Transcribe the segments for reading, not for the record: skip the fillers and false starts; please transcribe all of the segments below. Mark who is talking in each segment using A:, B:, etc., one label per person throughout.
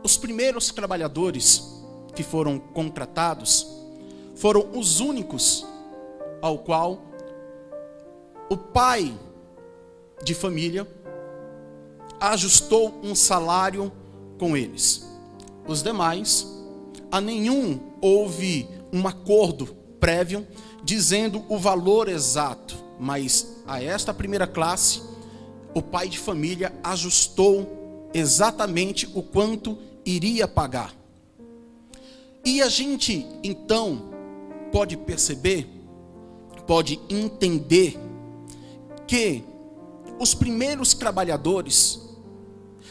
A: os primeiros trabalhadores que foram contratados foram os únicos ao qual o pai de família ajustou um salário com eles. Os demais, a nenhum houve um acordo prévio dizendo o valor exato, mas a esta primeira classe, o pai de família ajustou exatamente o quanto iria pagar. E a gente, então, pode perceber, pode entender que os primeiros trabalhadores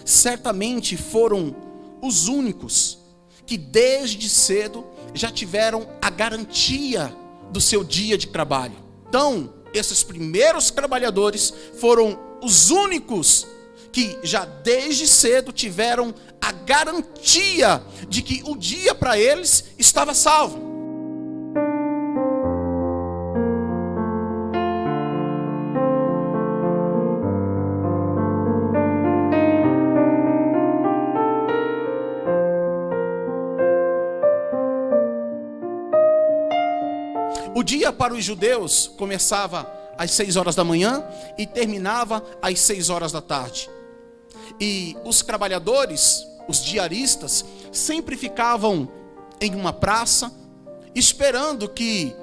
A: certamente foram os únicos que desde cedo já tiveram a garantia do seu dia de trabalho. Então, esses primeiros trabalhadores foram os únicos que já desde cedo tiveram a garantia de que o dia para eles estava salvo. O dia para os judeus começava às 6 horas da manhã e terminava às 6 horas da tarde. E os trabalhadores, os diaristas, sempre ficavam em uma praça, esperando que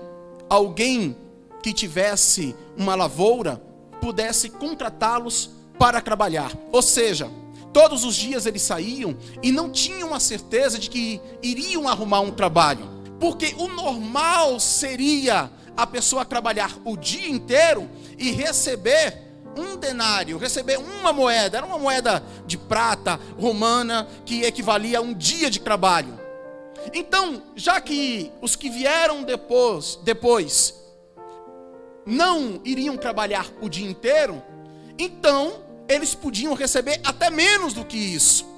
A: alguém que tivesse uma lavoura pudesse contratá-los para trabalhar. Ou seja, todos os dias eles saíam e não tinham a certeza de que iriam arrumar um trabalho. Porque o normal seria a pessoa trabalhar o dia inteiro e receber um denário, receber uma moeda. Era uma moeda de prata romana que equivalia a um dia de trabalho. Então, já que os que vieram depois não iriam trabalhar o dia inteiro, então eles podiam receber até menos do que isso.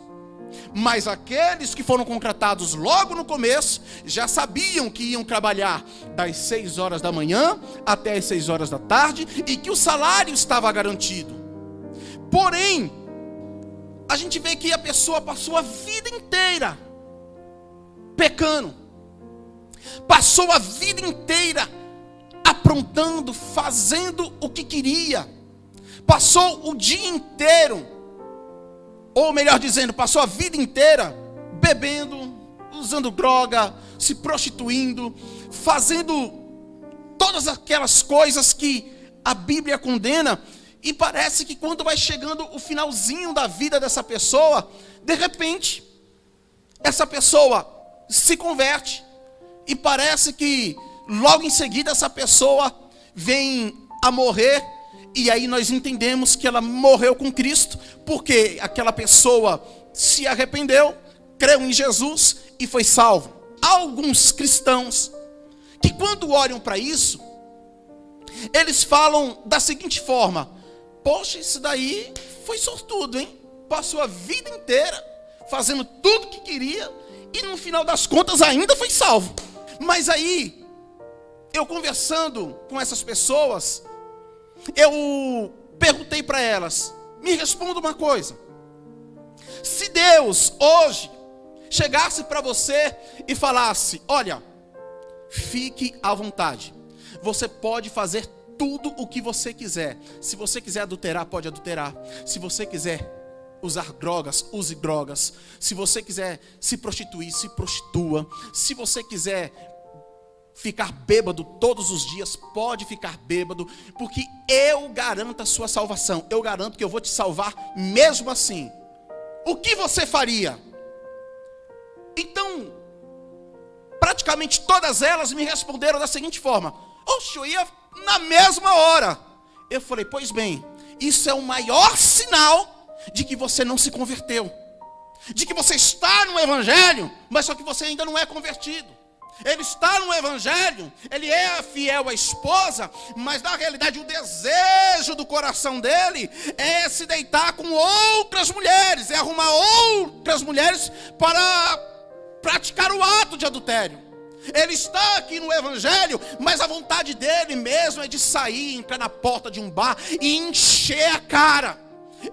A: Mas aqueles que foram contratados logo no começo já sabiam que iam trabalhar das 6 horas da manhã até as 6 horas da tarde e que o salário estava garantido. Porém, a gente vê que a pessoa passou a vida inteira pecando, passou a vida inteira aprontando, fazendo o que queria, passou o dia inteiro, ou melhor dizendo, passou a vida inteira bebendo, usando droga, se prostituindo, fazendo todas aquelas coisas que a Bíblia condena. E parece que quando vai chegando o finalzinho da vida dessa pessoa, de repente, essa pessoa se converte. E parece que logo em seguida essa pessoa vem a morrer. E aí nós entendemos que ela morreu com Cristo, porque aquela pessoa se arrependeu, creu em Jesus e foi salvo. Há alguns cristãos que quando olham para isso, eles falam da seguinte forma: poxa, isso daí foi sortudo, hein? Passou a vida inteira fazendo tudo que queria e no final das contas ainda foi salvo. Mas aí, eu conversando com essas pessoas, eu perguntei para elas: me responda uma coisa. Se Deus hoje chegasse para você e falasse: olha, fique à vontade, você pode fazer tudo o que você quiser. Se você quiser adulterar, pode adulterar. Se você quiser usar drogas, use drogas. Se você quiser se prostituir, se prostitua. Se você quiser ficar bêbado todos os dias, pode ficar bêbado, porque eu garanto a sua salvação. Eu garanto que eu vou te salvar mesmo assim. O que você faria? Então, praticamente todas elas me responderam da seguinte forma: oxe, eu ia na mesma hora. Eu falei: pois bem, isso é o maior sinal de que você não se converteu, de que você está no evangelho, mas só que você ainda não é convertido. Ele está no evangelho, ele é fiel à esposa, mas na realidade o desejo do coração dele é se deitar com outras mulheres, é arrumar outras mulheres para praticar o ato de adultério. Ele está aqui no evangelho, mas a vontade dele mesmo é de sair, entrar na porta de um bar e encher a cara.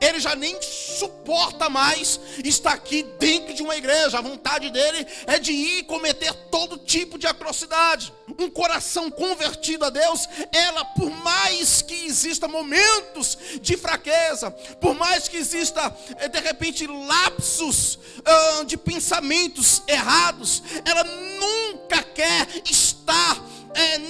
A: Ele já nem suporta mais estar aqui dentro de uma igreja. A vontade dele é de ir e cometer todo tipo de atrocidade. Um coração convertido a Deus, ela, por mais que exista momentos de fraqueza, por mais que exista, de repente, lapsos de pensamentos errados, ela nunca quer estar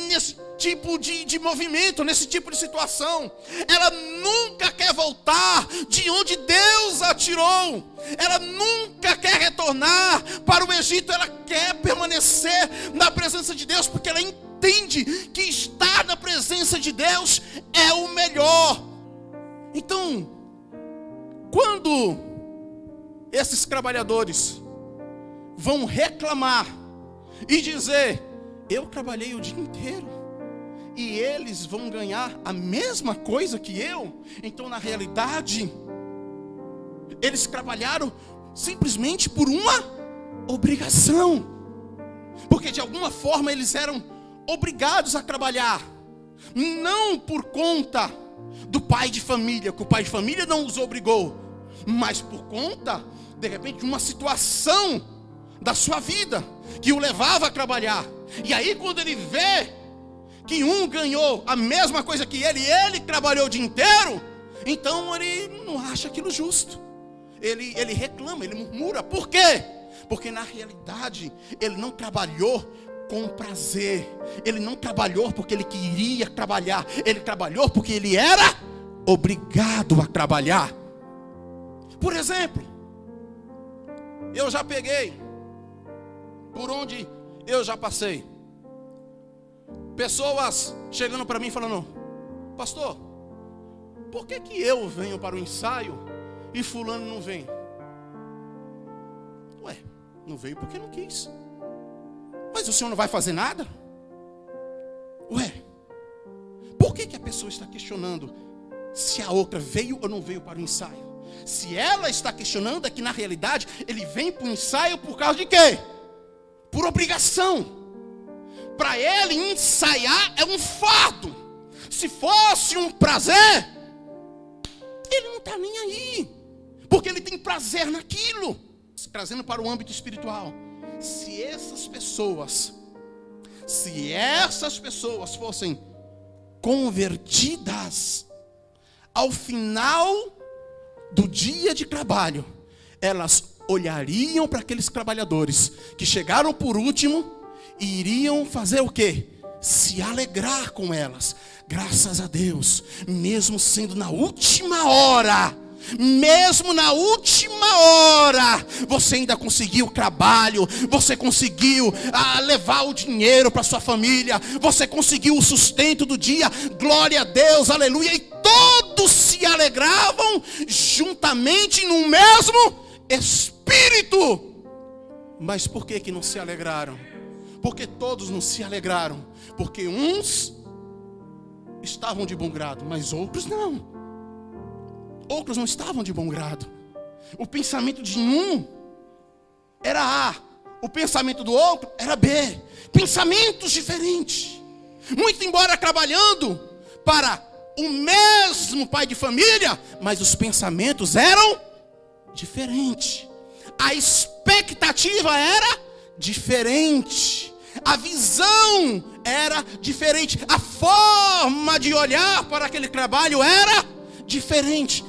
A: nesse tipo de movimento, nesse tipo de situação. Ela nunca quer voltar de onde Deus a tirou. Ela nunca quer retornar para o Egito. Ela quer permanecer na presença de Deus, porque ela entende que estar na presença de Deus é o melhor. Então, quando esses trabalhadores vão reclamar e dizer: eu trabalhei o dia inteiro e eles vão ganhar a mesma coisa que eu, então na realidade eles trabalharam simplesmente por uma obrigação, porque de alguma forma eles eram obrigados a trabalhar, não por conta do pai de família, que o pai de família não os obrigou, mas por conta, de repente, de uma situação da sua vida que o levava a trabalhar. E aí, quando ele vê que um ganhou a mesma coisa que ele trabalhou o dia inteiro, então ele não acha aquilo justo. Ele reclama, ele murmura. Por quê? Porque na realidade ele não trabalhou com prazer. Ele não trabalhou porque ele queria trabalhar. Ele trabalhou porque ele era obrigado a trabalhar. Por exemplo, eu já peguei, por onde eu já passei, pessoas chegando para mim falando: pastor, por que eu venho para o ensaio e fulano não vem? Ué, não veio porque não quis. Mas o senhor não vai fazer nada? Ué, por que a pessoa está questionando se a outra veio ou não veio para o ensaio? Se ela está questionando, é que na realidade ele vem para o ensaio por causa de quê? Por obrigação. Para ele ensaiar é um fardo. Se fosse um prazer, ele não está nem aí, porque ele tem prazer naquilo. Trazendo para o âmbito espiritual, se essas pessoas fossem convertidas, ao final do dia de trabalho, elas olhariam para aqueles trabalhadores que chegaram por último e iriam fazer o quê? Se alegrar com elas. Graças a Deus, mesmo sendo na última hora, você ainda conseguiu o trabalho, você conseguiu levar o dinheiro para sua família, você conseguiu o sustento do dia, glória a Deus, aleluia, e todos se alegravam juntamente no mesmo espírito. Mas por que não se alegraram? Porque todos não se alegraram, porque uns estavam de bom grado, mas outros não. Outros não estavam de bom grado. O pensamento de um era A, o pensamento do outro era B. Pensamentos diferentes. Muito embora trabalhando para o mesmo pai de família, mas os pensamentos eram diferentes. A expectativa era diferente. A visão era diferente. A forma de olhar para aquele trabalho era diferente.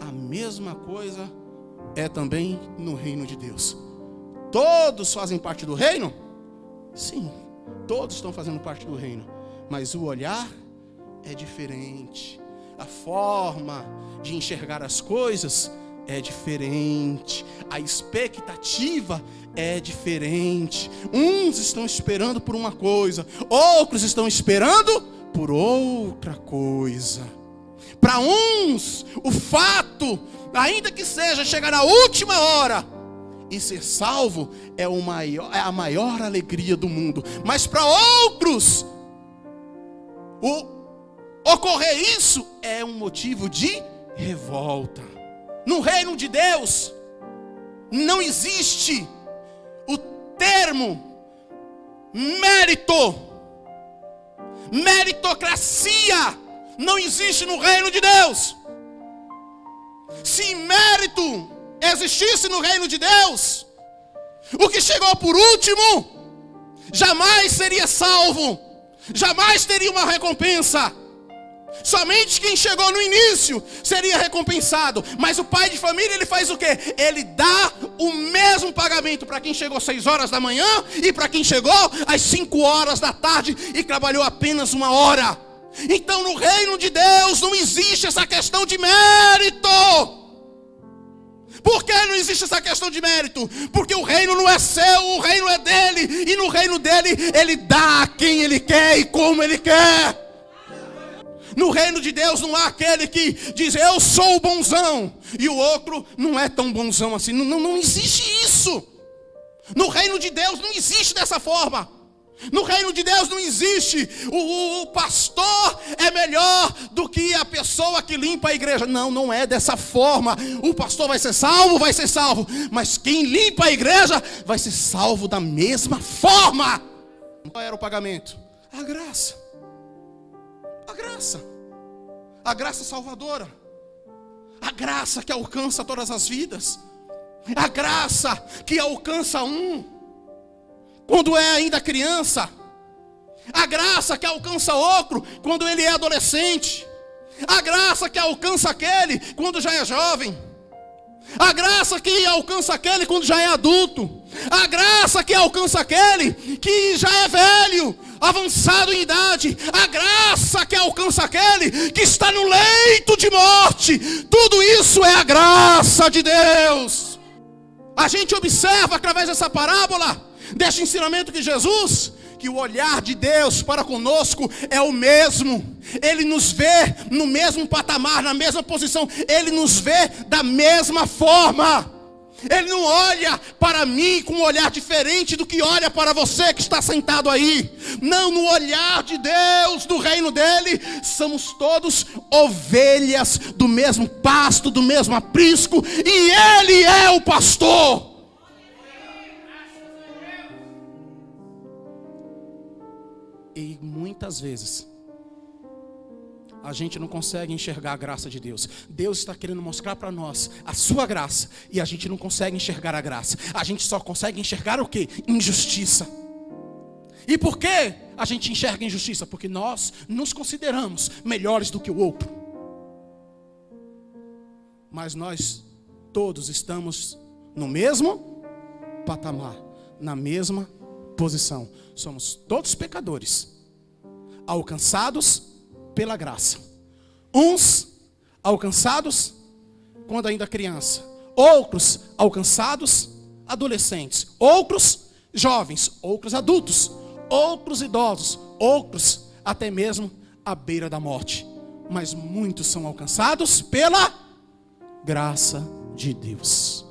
A: A mesma coisa é também no reino de Deus. Todos fazem parte do reino? Sim, todos estão fazendo parte do reino. Mas o olhar é diferente. A forma de enxergar as coisas é diferente. A expectativa é diferente. Uns estão esperando por uma coisa, outros estão esperando por outra coisa. Para uns, o fato, ainda que seja chegar na última hora e ser salvo, é a maior alegria do mundo. Mas para outros, ocorrer isso é um motivo de revolta. No reino de Deus não existe o termo meritocracia. Não existe no reino de Deus. Se mérito existisse no reino de Deus, o que chegou por último jamais seria salvo, jamais teria uma recompensa. Somente quem chegou no início seria recompensado. Mas o pai de família, ele faz o quê? Ele dá o mesmo pagamento para quem chegou às 6 horas da manhã e para quem chegou às 5 horas da tarde e trabalhou apenas 1 hora. Então no reino de Deus não existe essa questão de mérito. Por que não existe essa questão de mérito? Porque o reino não é seu, o reino é dele. E no reino dele, ele dá a quem ele quer e como ele quer. No reino de Deus não há aquele que diz, eu sou o bonzão, e o outro não é tão bonzão assim. Não existe isso. No reino de Deus não existe dessa forma. No reino de Deus não existe o pastor é melhor do que a pessoa que limpa a igreja. Não é dessa forma. O pastor vai ser salvo, mas quem limpa a igreja vai ser salvo da mesma forma. Qual era o pagamento? A graça. A graça salvadora, a graça que alcança todas as vidas, a graça que alcança quando é ainda criança, a graça que alcança outro quando ele é adolescente, a graça que alcança aquele quando já é jovem, a graça que alcança aquele quando já é adulto, a graça que alcança aquele que já é velho, avançado em idade, a graça que alcança aquele que está no leito de morte. Tudo isso é a graça de Deus. A gente observa através dessa parábola, deste ensinamento de Jesus, que o olhar de Deus para conosco é o mesmo. Ele nos vê no mesmo patamar, na mesma posição. Ele nos vê da mesma forma. Ele não olha para mim com um olhar diferente do que olha para você que está sentado aí. Não, no olhar de Deus, do reino dele, somos todos ovelhas do mesmo pasto, do mesmo aprisco, e ele é o pastor. E muitas vezes a gente não consegue enxergar a graça de Deus. Deus está querendo mostrar para nós a sua graça, e a gente não consegue enxergar a graça. A gente só consegue enxergar o quê? Injustiça. E por que a gente enxerga injustiça? Porque nós nos consideramos melhores do que o outro. Mas nós todos estamos no mesmo patamar, na mesma posição. Somos todos pecadores, alcançados pela graça. Uns alcançados quando ainda criança, outros alcançados adolescentes, outros jovens, outros adultos, outros idosos, outros até mesmo à beira da morte. Mas muitos são alcançados pela graça de Deus.